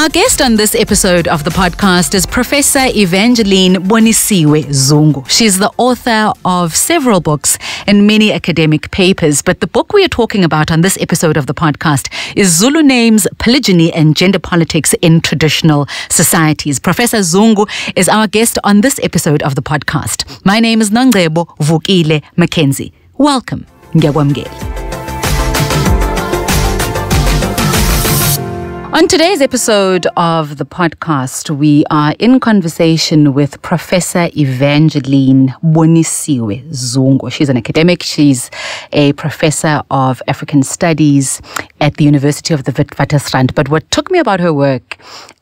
Our guest on this episode of the podcast is Professor Evangeline Bonisiwe Zungu. She's the author of several books and many academic papers, but the book we are talking about on this episode of the podcast is Zulu Names, Polygyny and Gender Politics in Traditional Societies. Professor Zungu is our guest on this episode of the podcast. My name is Nongcebo Vukile McKenzie. Welcome. Ngiyakwamukela. On today's episode of the podcast, we are in conversation with Professor Evangeline Bonisiwe Zungu. She's an academic. She's a professor of African Studies at the University of the Witwatersrand. But what took me about her work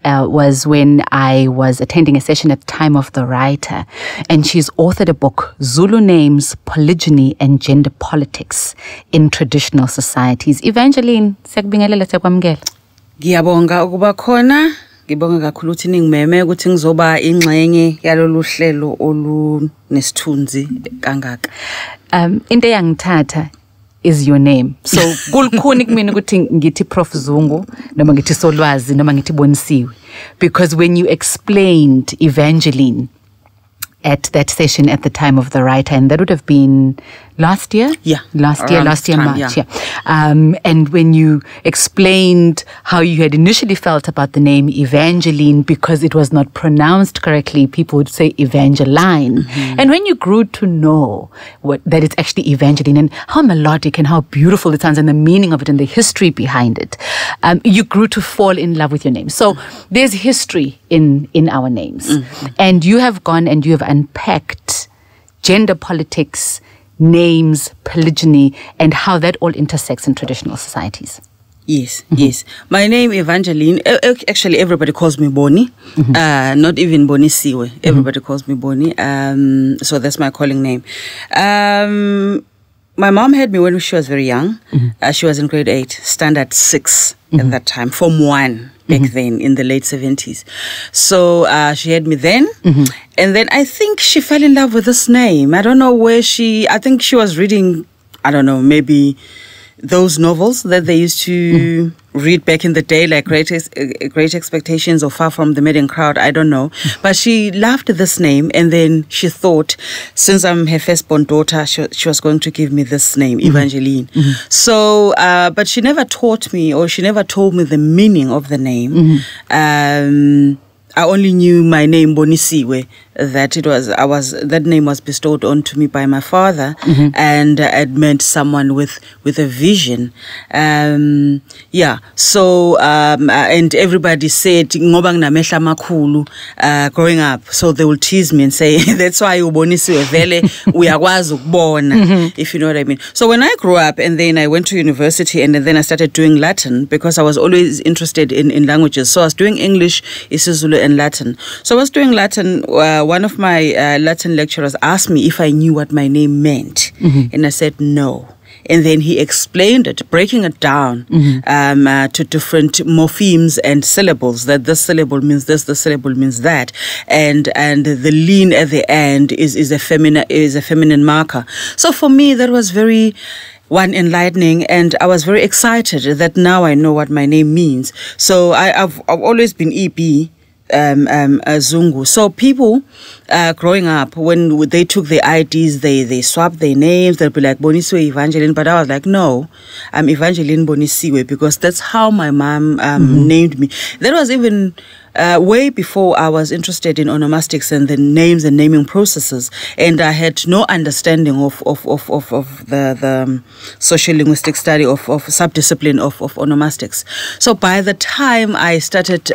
was when I was attending a session at the time of the writer, and she's authored a book, Zulu Names, Polygyny and Gender Politics in Traditional Societies. Evangeline, sekubingelela sekwamukela. Ngiyabonga ukuba khona, ngibonga kakhulu ukuthi ningimeme ukuthi ngizoba ingxenye yalolu hlelo olunesithunzi kangaka. Into yangithatha is your name. So kulukhuni kumina ukuthi ngithi Prof Zungu noma ngithi Solwazi noma ngithi Bonisiwe, because when you explained Evangeline at that session at the time of the writer, and that would have been last year? Yeah. Last year, March, yeah. And when you explained how you had initially felt about the name Evangeline because it was not pronounced correctly, people would say Evangeline. Mm-hmm. And when you grew to know that it's actually Evangeline and how melodic and how beautiful it sounds and the meaning of it and the history behind it, you grew to fall in love with your name. So there's history in our names. Mm-hmm. And you have gone and you have unpacked gender politics, names, polygyny, and how that all intersects in traditional societies. Yes, mm-hmm. Yes. My name Evangeline, actually everybody calls me Boni, mm-hmm. Not even Bonisiwe. Everybody calls me Boni, so that's my calling name. My mom had me when she was very young. Mm-hmm. She was in grade 8, standard 6 mm-hmm. at that time, Form 1 back mm-hmm. then in the late 70s. So she had me then. Mm-hmm. And then I think she fell in love with this name. I don't know where I think she was reading, I don't know, maybe those novels that they used to read back in the day, like Great Expectations or Far From the Madding Crowd, I don't know. But she loved this name, and then she thought, since I'm her firstborn daughter, she was going to give me this name, Evangeline. Mm-hmm. So, but she never taught me, or she never told me the meaning of the name. Mm-hmm. I only knew my name Bonisiwe, that name was bestowed onto me by my father, mm-hmm. and it meant someone with a vision. Yeah. So and everybody said ngoba nginamehla amakhulu growing up, so they will tease me and say that's why ubonisiwe vele uyakwazi ukubona, if you know what I mean. So when I grew up and then I went to university and then I started doing Latin because I was always interested in languages. So I was doing English, isiZulu and Latin. So I was doing Latin. One of my Latin lecturers asked me if I knew what my name meant. Mm-hmm. And I said no. And then he explained it, breaking it down mm-hmm. To different morphemes and syllables, that this syllable means this syllable means that. And the lean at the end is a feminine marker. So for me, that was very enlightening, and I was very excited that now I know what my name means. So I've always been EB. Zungu. So people growing up, when they took their IDs, they swapped their names. They'll be like Bonisiwe Evangeline, but I was like, no, I'm Evangeline Bonisiwe, because that's how my mom named me. That was even way before I was interested in onomastics and the names and naming processes, and I had no understanding of the social linguistic study of subdiscipline of onomastics. So by the time I started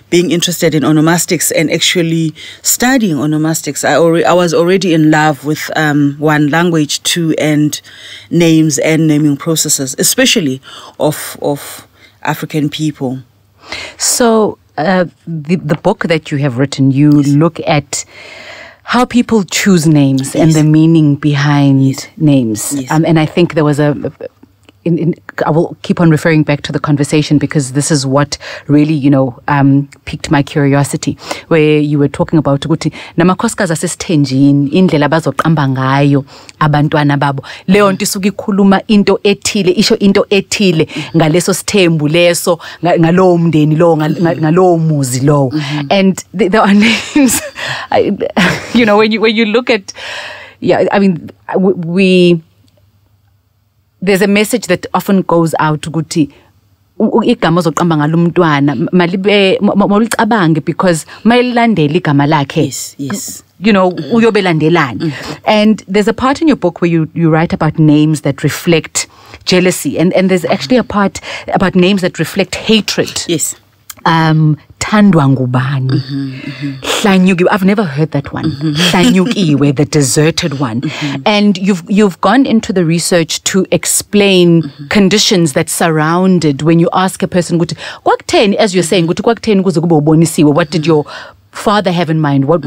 being interested in onomastics and actually studying onomastics, I was already in love with one, language, two, and names and naming processes, especially of African people. So the book that you have written, you look at how people choose names and the meaning behind names. Yes. And I think there was I will keep on referring back to the conversation because this is what really, piqued my curiosity, where you were talking about ukuthi namakhosikazi asesithenjini indlela abazoqamba ngayo abantwana babo leyo nto isuka ikhuluma into ethile isho into ethile ngaleso sithembu leso ngalowo mndeni lo ngalowo muzi lo. And there are names when you look at there's a message that often goes out ukuthi igama ozoqamba ngalo mntwana malibe mawulicabange because mayilandela igama lakhe. Yes. Uyobelandelani. And there's a part in your book where you write about names that reflect jealousy, and there's actually a part about names that reflect hatred. Yes. Thandwa ngubani. Hlanyuki, I've never heard that one. Hlanyukiwe, the deserted one. And you've gone into the research to explain conditions that surrounded when you ask a person, as you're saying, what did your father have in mind? What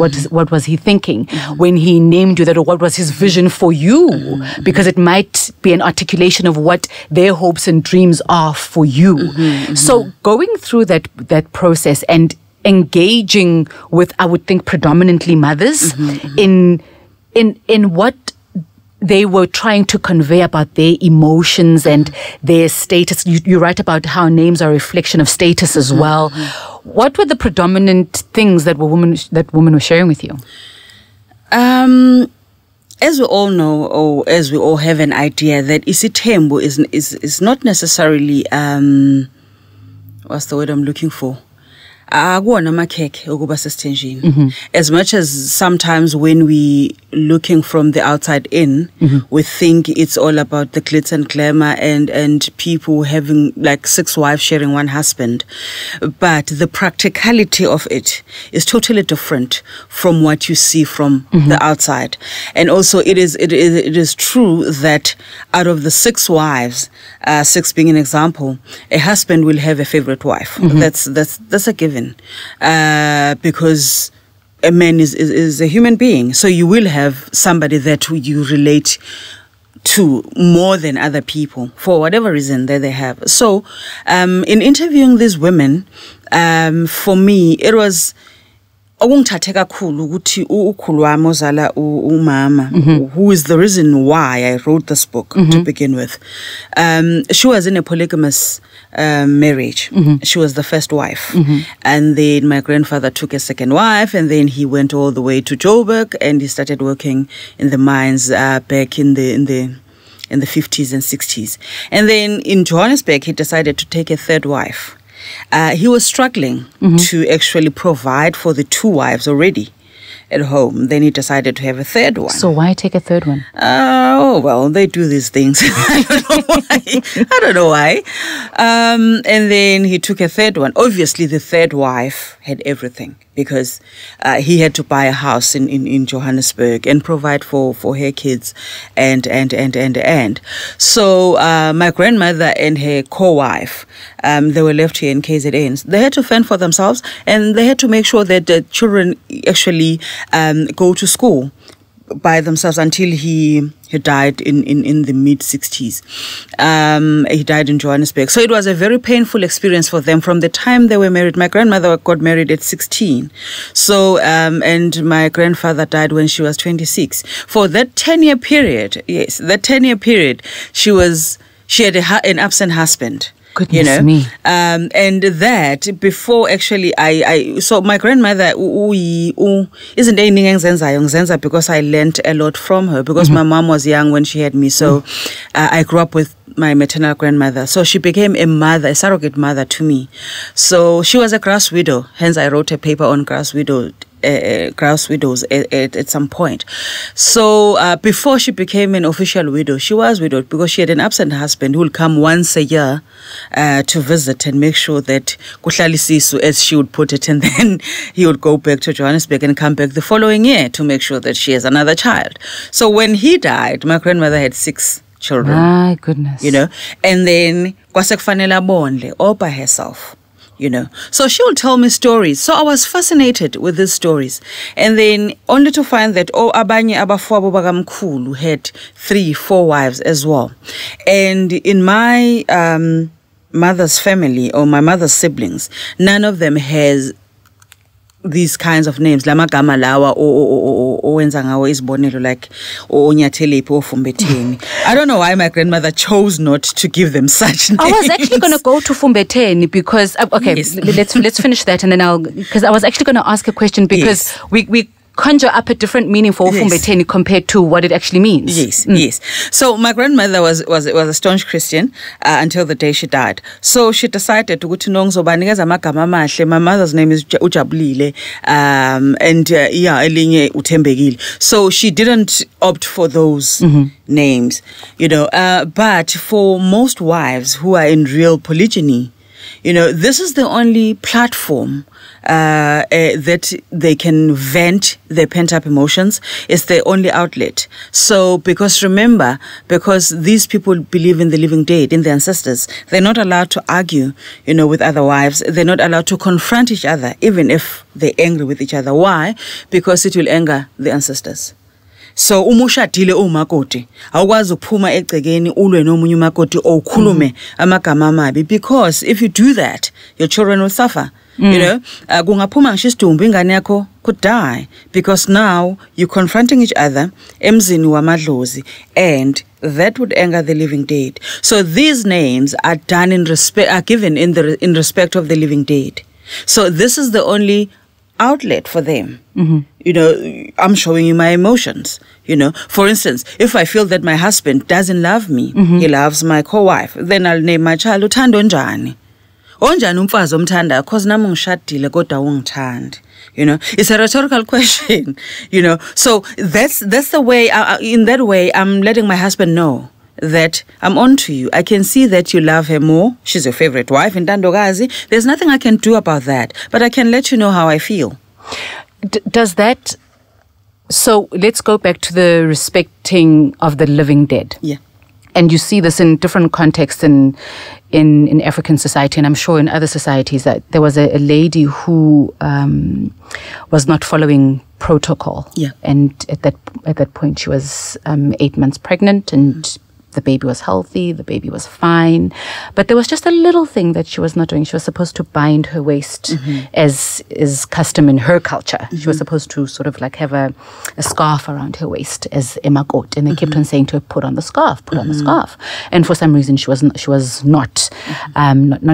was he thinking when he named you that, or what was his vision for you? Because it might be an articulation of what their hopes and dreams are for you. So going through that process and engaging with, I would think, predominantly mothers in what they were trying to convey about their emotions and their status. You write about how names are a reflection of status as well. What were the predominant things that women were sharing with you? As we all know, or as we all have an idea, that isitembu is not necessarily what's the word I'm looking for? As much as sometimes when we looking from the outside in, we think it's all about the glitz and glamour and people having like 6 wives sharing one husband. But the practicality of it is totally different from what you see from the outside. And also it is true that out of the 6 wives, 6 being an example, a husband will have a favorite wife. That's a given. Because a man is a human being, so you will have somebody that you relate to more than other people for whatever reason that they have. So in interviewing these women, for me it was who is the reason why I wrote this book to begin with. She was in a polygamous marriage. She was the first wife, and then my grandfather took a second wife, and then he went all the way to Joburg and he started working in the mines back in the 50s and 60s. And then in Johannesburg he decided to take a third wife. He was struggling to actually provide for the 2 wives already at home. Then he decided to have a third one. So why take a third one? Well, they do these things. I don't know why. And then he took a third one. Obviously, the third wife had everything because he had to buy a house in Johannesburg and provide for her kids and. So my grandmother and her co-wife, they were left here in KZN. They had to fend for themselves, and they had to make sure that the children actually go to school by themselves until he died in the mid-60s. He died in Johannesburg. So it was a very painful experience for them from the time they were married. My grandmother got married at 16. So, and my grandfather died when she was 26. For that 10-year period, she had an absent husband. Goodness me. And that before actually so my grandmother isn't anything because I learned a lot from her because my mom was young when she had me. So I grew up with my maternal grandmother. So she became a surrogate mother to me. So she was a grass widow. Hence I wrote a paper on grass widows at some point. So before she became an official widow, she was widowed because she had an absent husband who would come once a year to visit and make sure that kuhlali sisu, as she would put it, and then he would go back to Johannesburg and come back the following year to make sure that she has another child. So when he died, my grandmother had 6 children. My goodness. And then kwasekfanele abondle all by herself. So she will tell me stories. So I was fascinated with these stories. And then only to find that, abanye abafowabo bakamkhulu had 3-4 wives as well. And in my mother's family, or my mother's siblings, none of them has these kinds of names, lamagama lawa owenza ngawo isibonelo, like onyathelephi ofumbetheni. I don't know why my grandmother chose not to give them such names. I was actually going to go to Fumbetheni because yes. let's finish that, and then because I was actually going to ask a question, because we conjure up a different meaning for Fumbetheni compared to what it actually means. Yes. So my grandmother was a staunch Christian until the day she died. So she decided to go to Nongzobanikeza amagama amahle. My mother's name is Ujabulile, and elinye Utembekile. So she didn't opt for those names, but for most wives who are in real polygyny, this is the only platform that they can vent their pent-up emotions. It's their only outlet. So, because these people believe in the living dead, in the ancestors, they're not allowed to argue, with other wives. They're not allowed to confront each other, even if they're angry with each other. Why? Because it will anger the ancestors. So umushadile umakoti awukwazi ukuphuma egcekeni ulwe nomunye umakoti okhulume amagama amabi, because if you do that, your children will suffer. Kungaphuma ngisho isidumbu ingane yakho could die, because now you're confronting each other emzini wamadlozi, and that would anger the living dead. So these names are given in respect of the living dead. So this is the only outlet for them. I'm showing you my emotions. For instance, if I feel that my husband doesn't love me, he loves my co-wife, then I'll name my child Uthando Njani. Onjani umfazi omthanda, cause nami ngishadile kodwa ungithandi. It's a rhetorical question. So that's the way. In that way, I'm letting my husband know that I'm on to you. I can see that you love her more. She's your favorite wife in Ntandokazi. There's nothing I can do about that, but I can let you know how I feel. Does that... So let's go back to the respecting of the living dead. Yeah. And you see this in different contexts in African society, and I'm sure in other societies, that there was a lady who was not following protocol. Yeah. And at that point, she was 8 months pregnant, and the baby was healthy, the baby was fine. But there was just a little thing that she was not doing. She was supposed to bind her waist, as is custom in her culture. She was supposed to sort of like have a scarf around her waist as emakot. And they kept on saying to her, put on the scarf, put on the scarf. And for some reason, she was not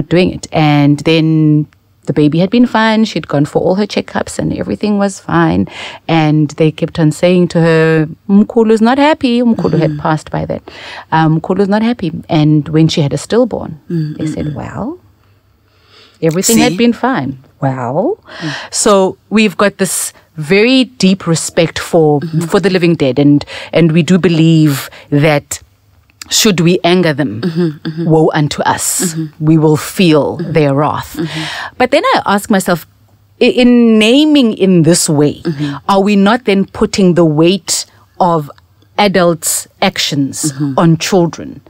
doing it. And then the baby had been fine. She'd gone for all her checkups and everything was fine. And they kept on saying to her, Mkhulu's not happy. Mkhulu had passed by that. Mkhulu's not happy. And when she had a stillborn, they said, well, everything had been fine. Well, so we've got this very deep respect for the living dead. And we do believe that should we anger them, woe unto us. We will feel their wrath. But then I ask myself, in naming in this way, are we not then putting the weight of adults' actions on children?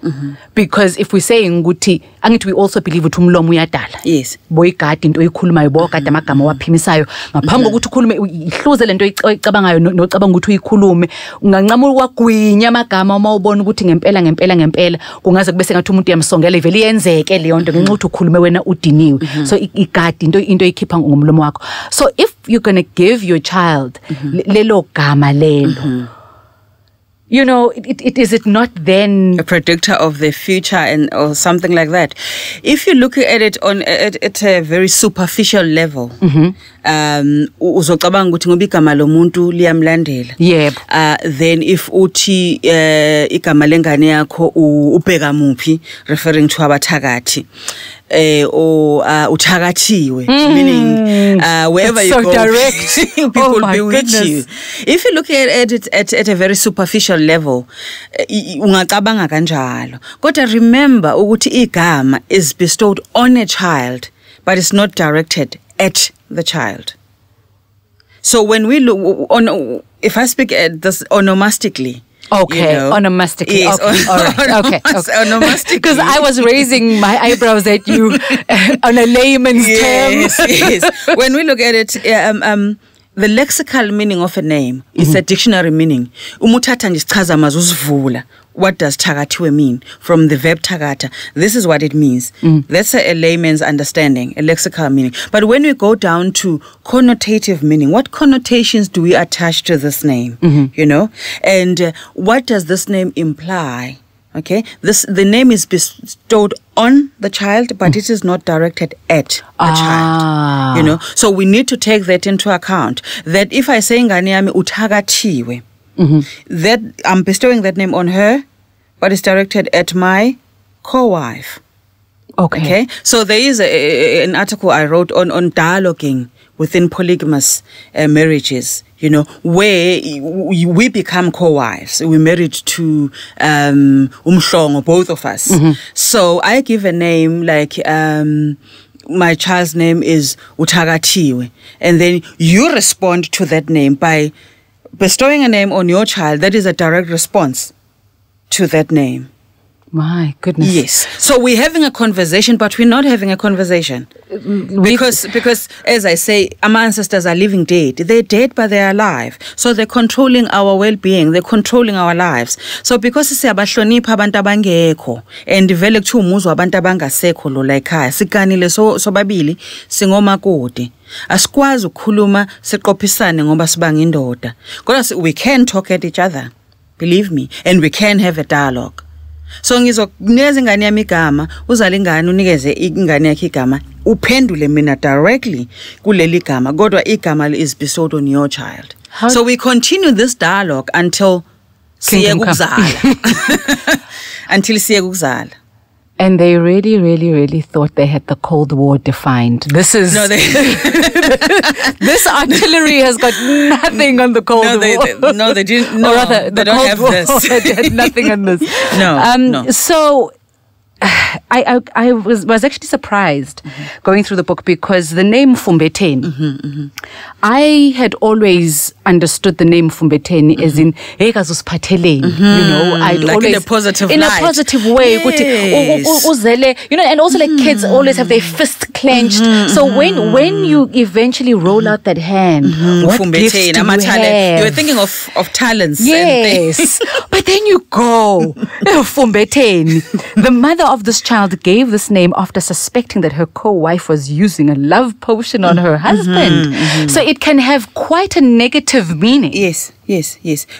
Because if we're saying ukuthi, angithi we also believe ukuthi umlomo uyadala. Yes. Boyikade into oyikhulumayo bokade amagama waphimisayo ngaphambi kokuthi ukhulume ihluze lento oyicabangayo nocabanga ukuthi uyikhulume ungancama ukwagwinya amagama uma ubona ukuthi ngempela kungaze kube sengathi umuntu uyamsongela ivele iyenzeke leyo nto ngenxa ukuthi ukhulume wena udiniwe. So igadi into oyikhipha ngomlomo wakho. So if you're going to give your child lelo gama lelo, is it not then a predictor of the future or something like that? If you look at it at a very superficial level, uzocabanga ukuthi ngoba igama lomuntu liyamlandela. Then if uthi igama lengane yakho ubheka muphi, referring to abathakathi, or uthakathiwe, meaning wherever you go, direct. people will bewitch you. If you look at it at a very superficial level, ungacabanga kanjalo. Kodwa remember ukuthi igama is bestowed on a child, but it's not directed at the child. So when we look on, if I speak at this onomastically, Okay, you know. onomastically. Yes, okay, all right. Okay. Onomastically. Because I was raising my eyebrows at you on a layman's term. Yes. When we look at it, the lexical meaning of a name is a dictionary meaning. Umuthatha nje sichaza amazwi usivula. What does thakathiwe mean? From the verb thakatha, this is what it means. That's a layman's understanding, a lexical meaning. But when we go down to connotative meaning, what connotations do we attach to this name? You know, and what does this name imply? Okay, the name is bestowed on the child, but it is not directed at the child. You know, so we need to take that into account. That if I say ngane yami uthakathiwe, that I'm bestowing that name on her, but it's directed at my co-wife. Okay. So there is an article I wrote on dialoguing within polygamous marriages, you know, where we become co-wives. We're married to umhlongo, both of us. So I give a name like my child's name is Uthakathiwe, and then you respond to that name by bestowing a name on your child. That is a direct response to that name. My goodness. Yes. So we're having a conversation, but we're not having a conversation. Because as I say, our ancestors are living dead. They're dead, but they're alive. So they're controlling our well-being. They're controlling our lives. So because siyabahlonipha abantu abangekho and vele kuthiwa umuzwa abantu abangasekho lo la ekhaya, sikanile sobabili singomakoti. Asikwazi ukukhuluma siqophisane ngoba sibanga indoda. Kodwa we can talk at each other. Believe me. And we can have a dialogue. So ngizokunikeza ingane yami igama, uzale ingane unikeze ingane yakhe igama, uphendule mina directly kuleli gama, kodwa igama is bestowed on your child. So we continue this dialogue until siye ukuzala. Until siye ukuzala. And they really thought they had the Cold War defined. This is this artillery has got nothing on the Cold War. They didn't. No, or rather, they don't have this. They had nothing on this. No. So I was actually surprised going through the book because the name Fumbeteni, I had always understood the name Fumbeteni as in you know, I'd like always in a positive in light. A positive way. Yes. You know, and also like kids always have their fist clenched. So when you eventually roll out that hand, what gifts do you have? You were thinking of talents. Yes. But then you go, Fumbeteni. The mother of this child gave this name after suspecting that her co-wife was using a love potion on her husband. So it can have quite a negative meaning. Yes.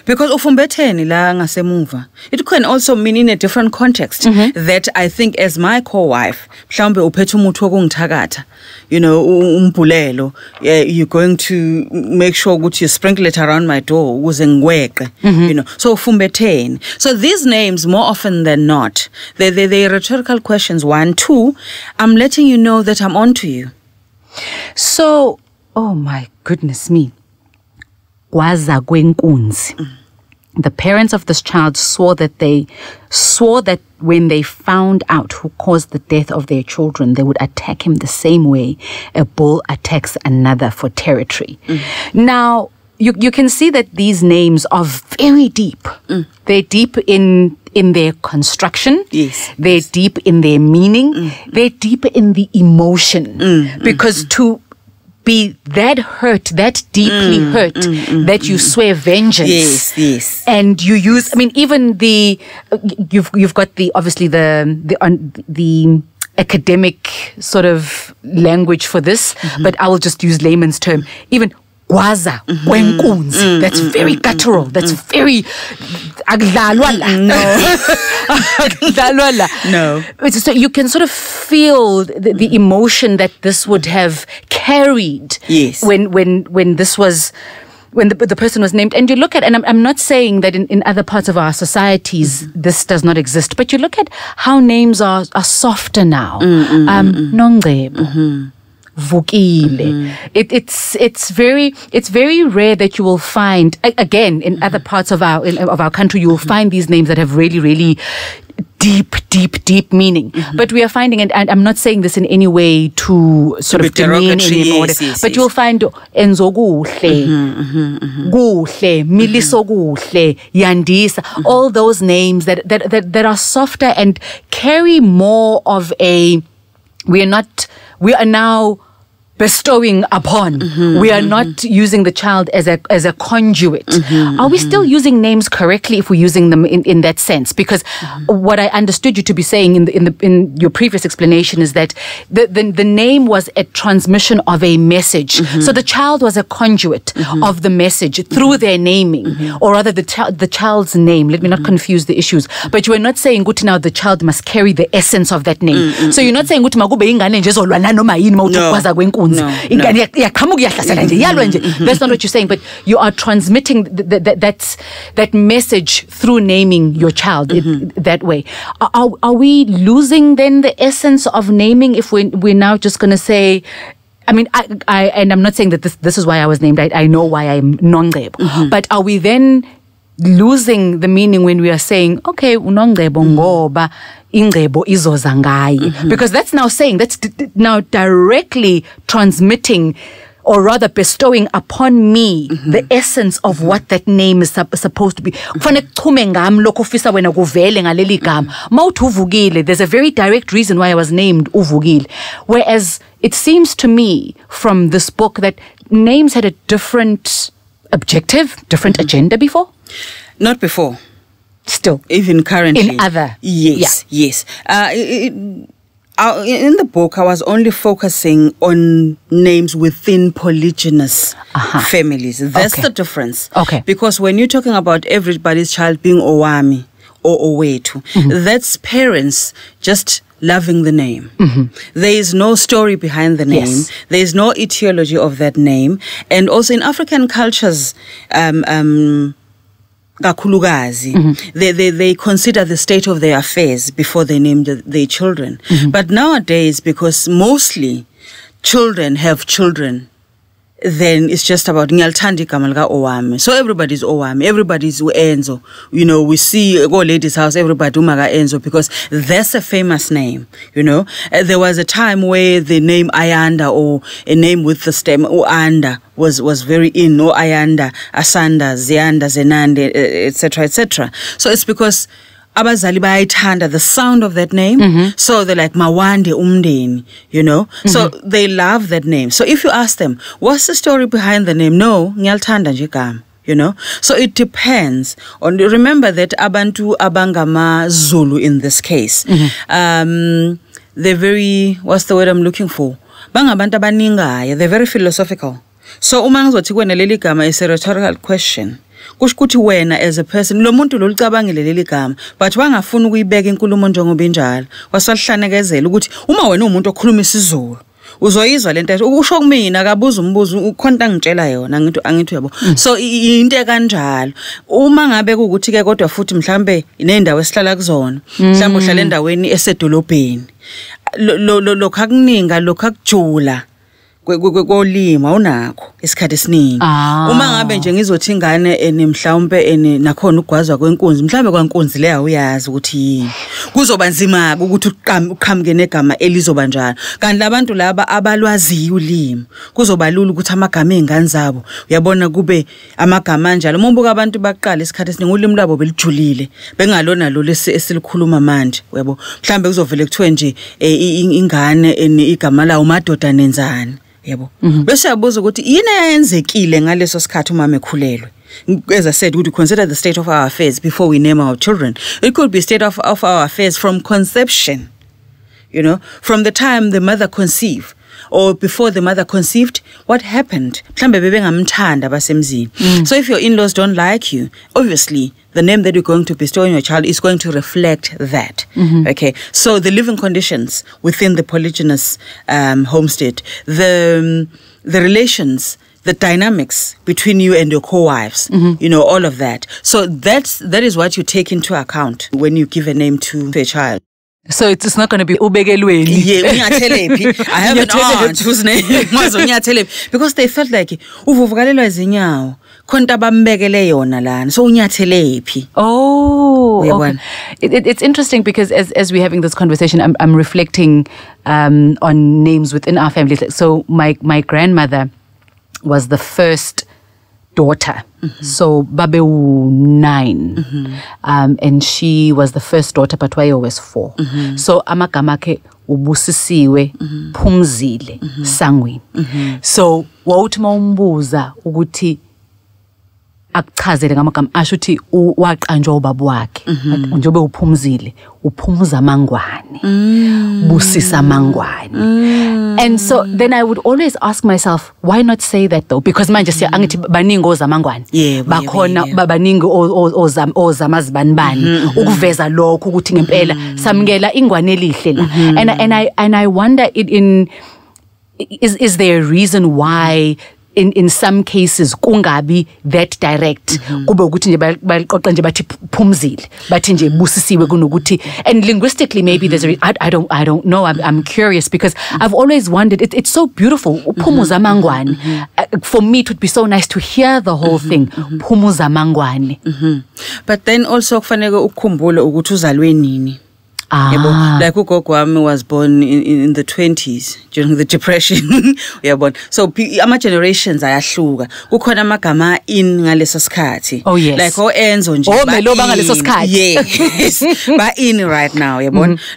Because ufumbetheni la ngasemuva, it can also mean in a different context that I think as my co-wife, mhlawumbe uphethe umuthi wokungithakatha, you know, umbulelo, you're going to make sure that you sprinkle it around my door, ukuze ngiweqe, you know. So ufumbetheni. So these names, more often than not, they're rhetorical questions. 1, 2, I'm letting you know that I'm onto you. So, oh my goodness me. Kwaza kwenkunzi. The parents of this child swore that when they found out who caused the death of their children, they would attack him the same way a bull attacks another for territory. Now, you can see that these names are very deep. They're deep in their construction. Yes. They're deep in their meaning. They're deep in the emotion. Because to be that hurt, that deeply hurt, that you swear vengeance. Yes. And you use, I mean, even you've got obviously the academic sort of language for this, but I will just use layman's term. Even Gwaza, kwenkunzi. That's very guttural. That's very No. So you can sort of feel the emotion that this would have carried. Yes. When this was. When the person was named, and you look at, and I'm not saying that in other parts of our societies this does not exist, but you look at how names are softer now. Nongcebo. Vukile. It's very rare that you will find again in other parts of our country you will find these names that have really deep meaning. But we are finding, and I'm not saying this in any way to sort of demean anyone, but you'll find enzo guhle, miliso guhle, yandisa, all those names that are softer and carry more of a, we are now bestowing upon. We are not using the child as a conduit. Are we still using names correctly if we're using them in that sense? Because what I understood you to be saying in your previous explanation is that the name was a transmission of a message. So the child was a conduit of the message through their naming, or rather the child's name. Let me not confuse the issues. But you are not saying Guti now the child must carry the essence of that name. So you're not saying Guti magube ingane nje zolwana noma yini mawuthukwaza kwenkunzi. That's not what you're saying, but you are transmitting that message through naming your child that way. Are we losing then the essence of naming if we're now just going to say, I mean, and I'm not saying that this is why I was named. I know why I'm Nongcebo. But are we then losing the meaning when we are saying, okay, Nongcebo ngoba ingcebo izoza ngaye? Because that's now saying, that's now directly transmitting, or rather bestowing upon me the essence of what that name is supposed to be. There's a very direct reason why I was named Uvukile. Whereas it seems to me from this book that names had a different objective, different agenda before? Not before. Still. Even currently. In other. Yes, yes. In the book, I was only focusing on names within polygynous families. That's the difference. Okay. Because when you're talking about everybody's child being Owami or Owetu, that's parents just loving the name. There is no story behind the name. Yes. There is no etiology of that name. And also in African cultures, they consider the state of their affairs before they name their children. But nowadays, because mostly children have children, then it's just about Nyaltandi Kamalga Owami. So everybody's Owami, everybody's Enzo. You know, we see go ladies' house, everybody Umaga Enzo, because that's a famous name. You know, there was a time where the name Ayanda, or a name with the stem Oanda, was very in. Or Ayanda, Asanda, Zianda, Zenande, etc., etc. So it's because abazali bayayithanda the sound of that name, so they're like Mawande Umdeni, you know. So they love that name. So if you ask them, what's the story behind the name? No, ngiyalithanda nje igama, you know. So it depends on. Remember that abantu abangama Zulu in this case, they're very, what's the word I'm looking for? Bangabantu abaningaya. They're very philosophical. So uma ngizothi kwena leli gama is a rhetorical question. Kushukuthi wena as a person lo muntu lo licabangile leli gama, but wangafuna ukuyibeka inkulumo njengoba injalo, wasalihlanekezela ukuthi uma wena umuntu okhuluma isiZulu uzoyizwa lento usho kumina akabuza umbuzo ukhonta ngitshela yona angithi yabo. So into kanjalo uma ngabe ukuthi ke kodwa futhi mhlambe inendawo esihlala kuzona, mhlambe uhlala endaweni esedolobheni, lokho akuninga, lokho akujula kolima unakho isikhathi esiningi. Uma ngabe nje ngizothi ingane mhlawumbe nakhona ugwazwa kwenkunzi, mhlawumbe kwankunzi leya uyazi ukuthi yini, kuzoba nzima ukuthi uqhamuke negama elizoba njalo. Kanti labantu laba abalwaziyo ulimi kuzoba lula ukuthi amagama ezingane zabo uyabona kube amagama njalo. Umbuka abantu baqala isikhathi esiningi ulimi lwabo belijulile, bengalona lo esilikhuluma manje, uyabo. Mhlawumbe kuzovela kuthiwe nje ingane igama lawo madoda nenzani, yebo. Bese yabuza ukuthi yini ayenzekile ngaleso sikhathi uma ekhulelwe. As I said, would you consider the state of our affairs before we name our children? It could be state of our affairs from conception, you know, from the time the mother conceived, or before the mother conceived, what happened? So if your in-laws don't like you, obviously the name that you're going to bestow on your child is going to reflect that. Okay, so the living conditions within the polygynous homestead, the relations, the dynamics between you and your co-wives, you know, all of that. So that is what you take into account when you give a name to a child. So it's not going to be Ubegelweni. Yeah, I have an aunt whose name was Unyatelepi, because they felt like Uvuvukalelwa zinyawo. khona abambekele yona lana so unyathele phi. Oh, okay. It's interesting because as we're having this conversation, I'm reflecting on names within our family. So my grandmother was the first daughter. So Babeu 9. And she was the first daughter, but Wayo was 4. So amagamake ubusisiwe Phumzile Sangweni. So wawuthima umbuza ukuthi akuchazele ngamagama ashuthi waqanjwa ubaba wakhe njobe uphumzile uphumuza mangwane busisa mangwane. And so then I would always ask myself, why not say that though? Because manje siya angithi baningi ozamangwane bakhona babaningi ozamazibanibani ukuveza lokho ukuthi ngempela samukela ingwane elihle la. And I wonder is there a reason why in some cases kungabi that direct kube ukuthi nje baqoqa nje bathi phumzile bathi nje busisiwe kunokuthi. And linguistically maybe there's a I don't know. I'm curious because I've always wondered it's so beautiful uphumuza mangwane. For me it would be so nice to hear the whole thing phumuza mangwane. But then also kufanele ukukhumbule ukuthi uzalwe nini. Like ugogo wami was born in the 20s during the depression. So ama generations ayahluka. Kukhona amagama in ngaleso sikhathi. Oh yes. Like enzo nje. Melo bangaleso sikhathi. Yes. Ba in right now,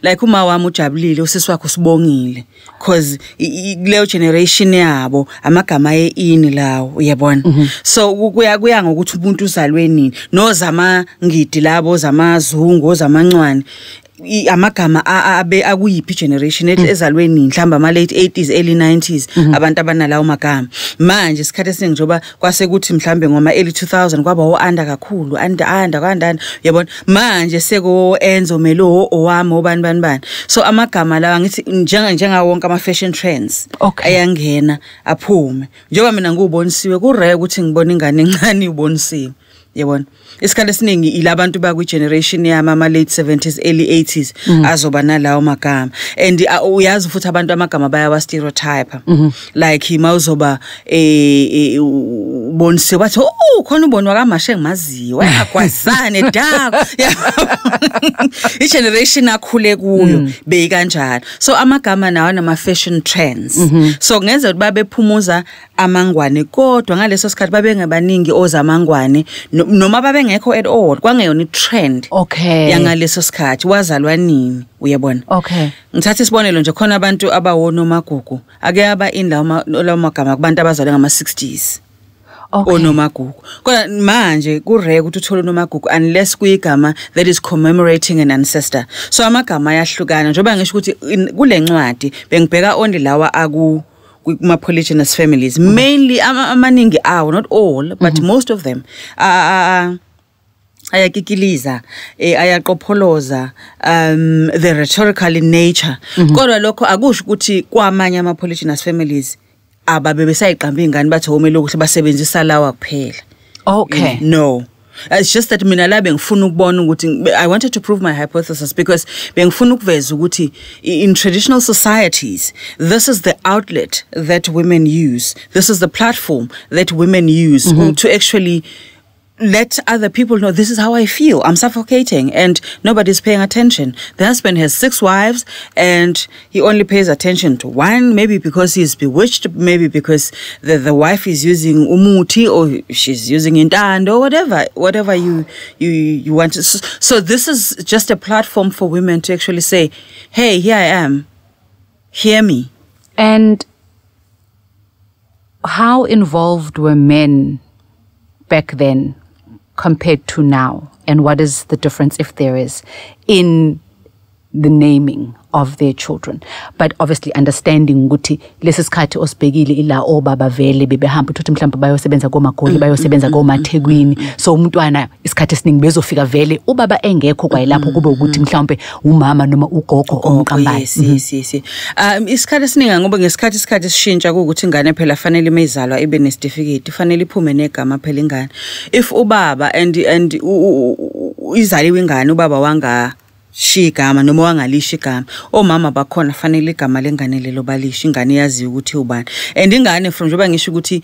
Like uma wami ujabulile usisi wakho sibongile. Cause leyo generation yabo amagama in lawo, So kuya ngokuthi umuntu uzalwe nini. Nozama ngidi labo zamazungu zamancwane. Amagama akuyiphi generation ezalwe nini mhlamba ama late 80s early 90s abantu abanalawo magama manje isikhathi esiningi njoba kwase kuthi mhlambe ngoma early 2000 kwaba oanda kakhulu anda manje seko Enzo Melo owami obani so amagama lawa ngithi njenga wonke ama fashion trends ayangena aphume njoba mina ngubonisiwe kureke ukuthi ngibona ingane encane ubonisiwe. Isikhathi esiningi ilabantu bakwi generation yama late 70s early 80s azoba nalawo magama and uyazi futhi abantu amagama bayawa stereotype like mawuzoba bonisiwe bathi khona uboni wakamashe ngimaziwe akwazane da i generation akhule kuyo beyikanjalo. So amagama nawo nama fashion trends so ngenza ukuthi babephumuza amangwane kodwa ngaleso sikhathi babengabaningi ozamangwane noma babengekho at all kwangeyona trend yangaleso sikhathi wazalwa nini uyabona. Ngithatha isibonelo nje khona abantu abawona magugu ake aba in lawo magama kubantu abazalwe ngama 60s onomagugu kodwa manje kureke ukuthi uthole unomagugu unless kuyigama that is commemorating an ancestor. So amagama ayahlukana njengoba ngisho ukuthi kule ncwadi bengibheka only lawa kuma polygynous families mainly amaningi awo not all but most of them ayakikiliza ayaqopholoza the rhetorical in nature kodwa lokho akusho ukuthi kwamanye ama polygynous families ababe besayiqamba ingane bathi homele ukuthi basebenzisa lawa kuphela. No. It's just that mina la bengifuna ukubona ukuthi I wanted to prove my hypothesis because bengifuna ukuveza ukuthi in traditional societies this is the outlet that women use, this is the platform that women use to actually let other people know this is how I feel. I'm suffocating and nobody's paying attention. The husband has 6 wives and he only pays attention to one, maybe because he's bewitched, maybe because the wife is using umuti or she's using intando or whatever you want to. So this is just a platform for women to actually say, hey, here I am, hear me. And how involved were men back then compared to now, and what is the difference, if there is, in the naming of their children? But obviously understanding ukuthi lesisikhathi osibhekile ila obaba vele bebehamba ukuthi mhlawumbe bayosebenza koMagoli bayosebenza koMathekwini, so umntwana isikhathi esiningi bezofika vele ubaba engekho kwayilapho kube ukuthi mhlawumbe umama noma ugogo omqambane. Yes. Isikhathi esiningi ngoba ngesikhathi sishintsha ukuthi ingane phela fanele imezalwa ibe nesitifiketi, fanele iphume negama phela ingane. If ubaba and izaliwe ingane ubaba wanga shigama noma wangalisha igama omama bakhona fanele igama lengane lelo balisha ingane yazi ukuthi ubani and ingane from njoba ngisho ukuthi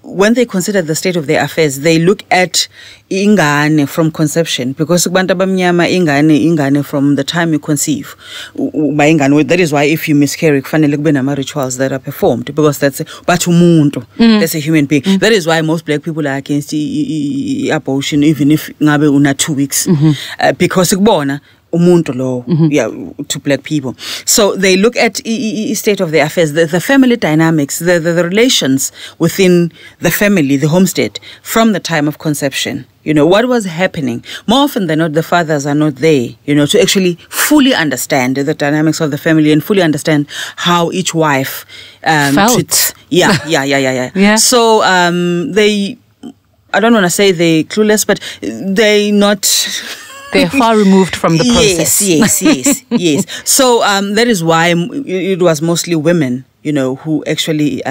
when they consider the state of their affairs they look at ingane from conception because kubantu abamnyama ingane from the time you conceive by ingane. That is why if you miscarry kufanele kube nama rituals that are performed because that's that's a human being. That is why most black people are against abortion even if ngabe una 2 weeks because kubona umuntu lo to black people. So they look at state of their affairs, the family dynamics, the relations within the family, the homestead from the time of conception. You know, what was happening? More often than not, the fathers are not there, you know, to actually fully understand the dynamics of the family and fully understand how each wife felt. treats. Yeah. So they, I don't want to say they're clueless, but they not... They're far removed from the process. Yes. So that is why it was mostly women, you know, who actually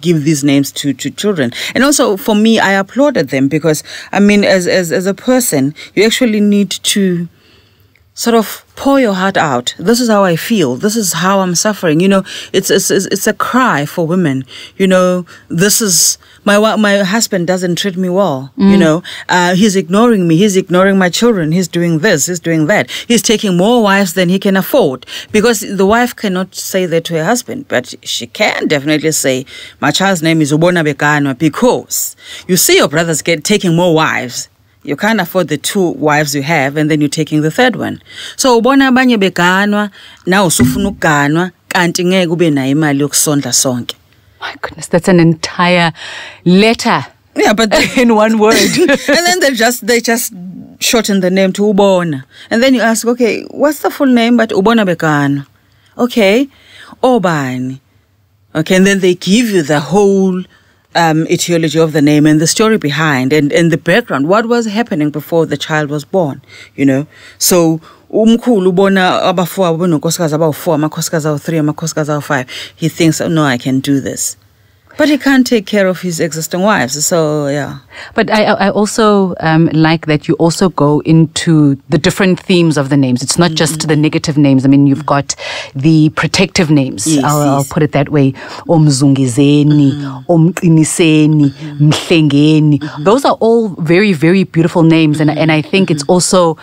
give these names to children. And also for me, I applauded them because, I mean, as a person, you actually need to sort of pour your heart out. This is how I feel. This is how I'm suffering. You know, it's a cry for women. You know, this is my husband doesn't treat me well. You know, he's ignoring me. He's ignoring my children. He's doing this. He's doing that. He's taking more wives than he can afford. Because the wife cannot say that to her husband, but she can definitely say, my child's name is Ubona Bekanwa because you see your brothers taking more wives. You can't afford the 2 wives you have, and then you're taking the 3rd one. So ubona abanye beganwa, now usufuna ukuganwa, kanti ngeke ube nayo imali yokusondla sonke. My goodness, that's an entire letter. Yeah, but in one word. And then they just shorten the name to Ubona. And then you ask, okay, what's the full name? But Ubona Beganwa. Okay, Obani. Okay, and then they give you the whole etiology of the name and the story behind and the background, what was happening before the child was born, you know. So umkhulu ubona abafowabo benonkosikazi abawu4 amakhosikazi awu3 amakhosikazi awu5 he thinks, oh no, I can do this, but he can't take care of his existing wives. So yeah. But I also like that you also go into the different themes of the names. It's not just the negative names. I mean, you've got the protective names. Yes, I'll put it that way. Omzungizeni, Omqiniseni, Mhlengeni. Those are all very, very beautiful names. And I think it's also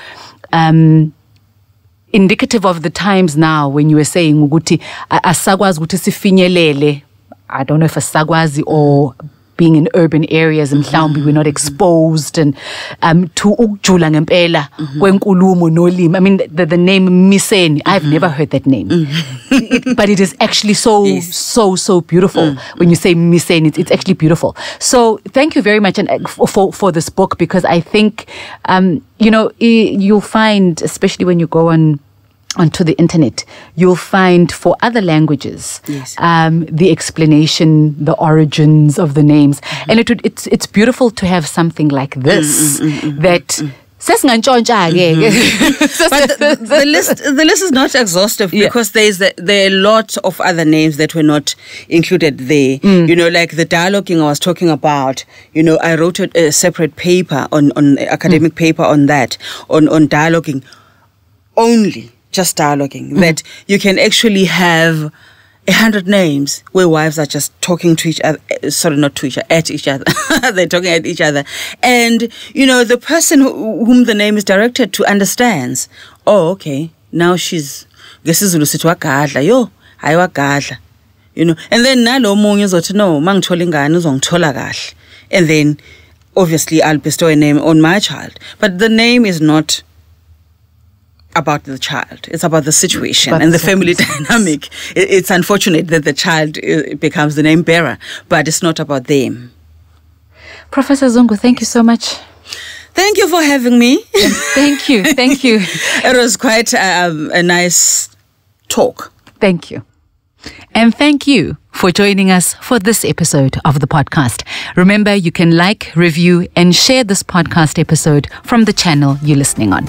indicative of the times now when you were saying ukuthi asakwazi ukuthi sifinyelele. I don't know if a Sagwazi or being in urban areas and mhlawumbe we're not exposed and to ukujula ngempela kwenkulumo nolimi. I mean the name Miseni, I've never heard that name. But it is actually so beautiful. When you say Miseni, it's actually beautiful. So thank you very much for this book, because I think you know, you'll find, especially when you go onto the internet, you'll find for other languages the explanation, the origins of the names, and it's beautiful to have something like this that. But the list is not exhaustive because there are a lot of other names that were not included there. You know, like the dialoguing I was talking about. You know, I wrote a separate paper on academic paper on that, on dialoguing only. Just dialoguing, that you can actually have 100 names where wives are just talking to each other, at each other. They're talking at each other. And, you know, the person whom the name is directed to understands, oh, okay, now she's, ngesizulu sithi wagadla, yo, hayi wagadla. You know, and then nalo omunye uzothi, no, mangithola ingane uzongithola kahle. And then, obviously, I'll bestow a name on my child. But the name is not about the child. It's about the situation and the family dynamic. It's unfortunate that the child becomes the name bearer, but it's not about them. Professor Zungu, thank you so much. Thank you for having me. Thank you. It was quite a nice talk. Thank you. And thank you for joining us for this episode of the podcast. Remember, you can like, review, and share this podcast episode from the channel you're listening on.